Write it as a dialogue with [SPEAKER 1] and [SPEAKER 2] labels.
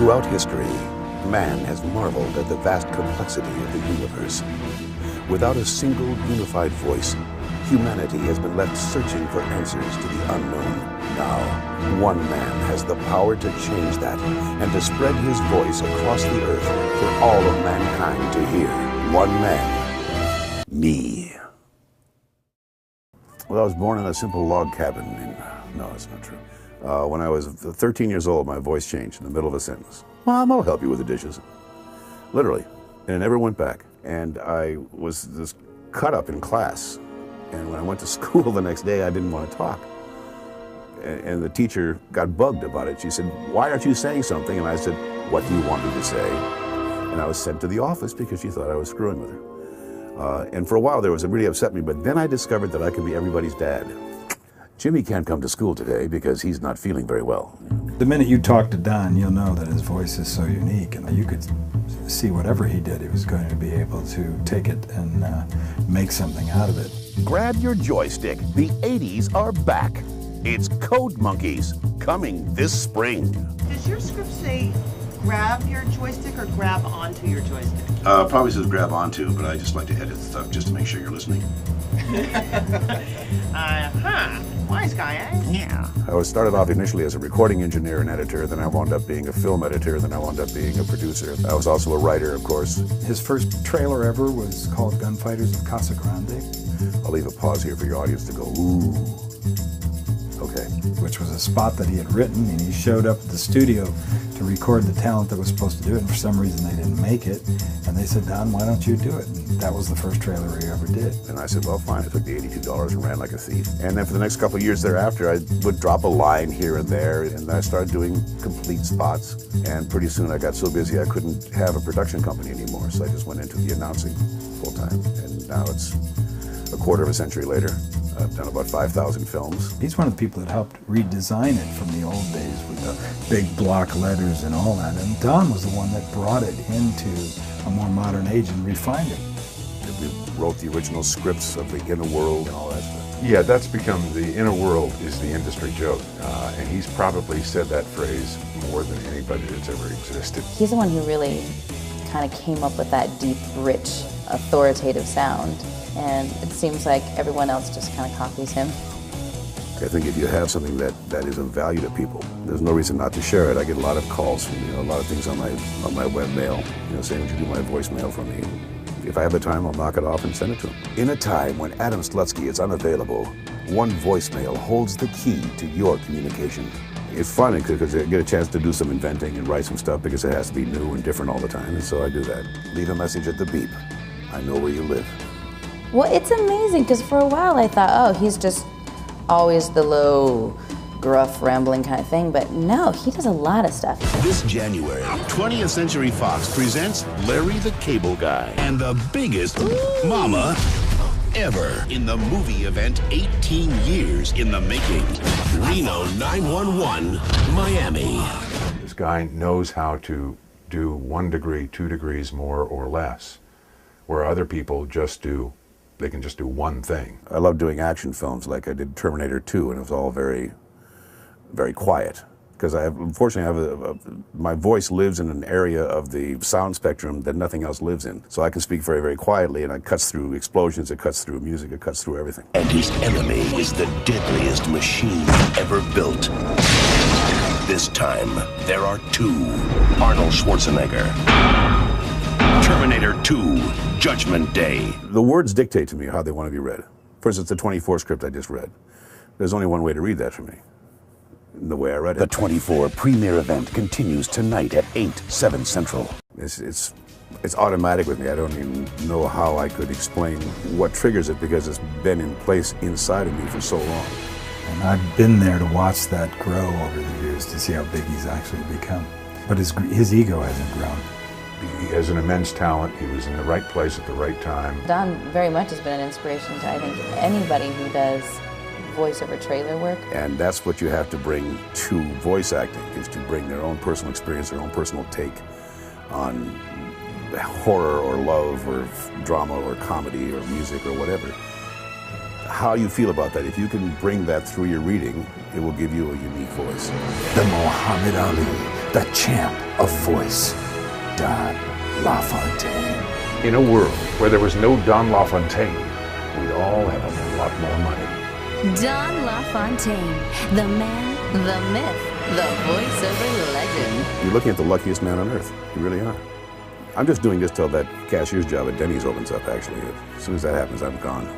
[SPEAKER 1] Throughout history, man has marveled at the vast complexity of the universe. Without a single unified voice, humanity has been left searching for answers to the unknown. Now, one man has the power to change that and to spread his voice across the earth for all of mankind to hear. One man, me. Well, I was born in a simple log cabin in... No, that's not true. When I was 13 years old, my voice changed in the middle of a sentence. Mom, I'll help you with the dishes. Literally. And it never went back. And I was just cut up in class. And when I went to school the next day, I didn't want to talk. And the teacher got bugged about it. She said, why aren't you saying something? And I said, what do you want me to say? And I was sent to the office because she thought I was screwing with her. And for a while there, it really upset me. But then I discovered that I could be everybody's dad. Jimmy can't come to school today because he's not feeling very well.
[SPEAKER 2] The minute you talk to Don, you'll know that his voice is so unique, and you could see whatever he did, he was going to be able to take it and make something out of it.
[SPEAKER 1] Grab your joystick. The 80s are back. It's Code Monkeys, coming this spring.
[SPEAKER 3] Does your script say grab your joystick or grab onto your joystick?
[SPEAKER 1] Probably says grab onto, but I just like to edit stuff just to make sure you're listening.
[SPEAKER 3] Wise guy, eh?
[SPEAKER 1] Yeah. I started off initially as a recording engineer and editor, then I wound up being a film editor, then I wound up being a producer. I was also a writer, of course.
[SPEAKER 2] His first trailer ever was called Gunfighters of Casa Grande.
[SPEAKER 1] I'll leave a pause here for your audience to go, ooh. Okay.
[SPEAKER 2] Which was a spot that he had written, and he showed up at the studio to record the talent that was supposed to do it, and for some reason they didn't make it. And they said, Don, why don't you do it? And that was the first trailer he ever did.
[SPEAKER 1] And I said, well, fine. I took the $82 and ran like a thief. And then for the next couple of years thereafter, I would drop a line here and there, and I started doing complete spots. And pretty soon I got so busy I couldn't have a production company anymore, so I just went into the announcing full time. And now it's a quarter of a century later. I've done about 5,000 films.
[SPEAKER 2] He's one of the people that helped redesign it from the old days with the big block letters and all that. And Don was the one that brought it into a more modern age and refined it.
[SPEAKER 1] We wrote the original scripts of the Inner World and all that stuff.
[SPEAKER 4] Yeah, that's become the Inner World is the industry joke. And he's probably said that phrase more than anybody that's ever existed.
[SPEAKER 5] He's the one who really kind of came up with that deep, rich, authoritative sound. And it seems like everyone else just kind of copies him.
[SPEAKER 1] I think if you have something that is of value to people, there's no reason not to share it. I get a lot of calls from, a lot of things on my web mail, saying, would you do my voicemail for me? If I have the time, I'll knock it off and send it to him. In a time when Adam Slutsky is unavailable, one voicemail holds the key to your communication. It's fun because I get a chance to do some inventing and write some stuff because it has to be new and different all the time, and so I do that. Leave a message at the beep. I know where you live.
[SPEAKER 5] Well, it's amazing, because for a while I thought, oh, he's just always the low, gruff, rambling kind of thing, but no, he does a lot of stuff.
[SPEAKER 6] This January, 20th Century Fox presents Larry the Cable Guy and the biggest mama ever in the movie event 18 years in the making. Reno 911, Miami.
[SPEAKER 4] This guy knows how to do 1 degree, 2 degrees more or less, where other people they can just do one thing.
[SPEAKER 1] I love doing action films like I did Terminator 2, and it was all very, very quiet. Because unfortunately, my voice lives in an area of the sound spectrum that nothing else lives in. So I can speak very, very quietly, and it cuts through explosions, it cuts through music, it cuts through everything.
[SPEAKER 6] And his enemy is the deadliest machine ever built. This time, there are 2. Arnold Schwarzenegger. Terminator 2, Judgment Day.
[SPEAKER 1] The words dictate to me how they want to be read. For instance, the 24 script I just read. There's only one way to read that for me, the way I read it.
[SPEAKER 6] The 24 premiere event continues tonight at 8, 7 Central.
[SPEAKER 1] It's automatic with me. I don't even know how I could explain what triggers it because it's been in place inside of me for so long.
[SPEAKER 2] And I've been there to watch that grow over the years to see how big he's actually become. But his ego hasn't grown.
[SPEAKER 4] He has an immense talent. He was in the right place at the right time.
[SPEAKER 5] Don very much has been an inspiration to, I think, anybody who does voiceover trailer work.
[SPEAKER 1] And that's what you have to bring to voice acting, is to bring their own personal experience, their own personal take on horror or love or drama or comedy or music or whatever. How you feel about that, if you can bring that through your reading, it will give you a unique voice.
[SPEAKER 2] The Muhammad Ali the champ of voice, Don LaFontaine.
[SPEAKER 4] In a world where there was no Don LaFontaine, we'd all have a lot more money.
[SPEAKER 7] Don LaFontaine, the man, the myth, the voiceover legend.
[SPEAKER 1] You're looking at the luckiest man on earth. You really are. I'm just doing this till that cashier's job at Denny's opens up, actually. As soon as that happens, I'm gone.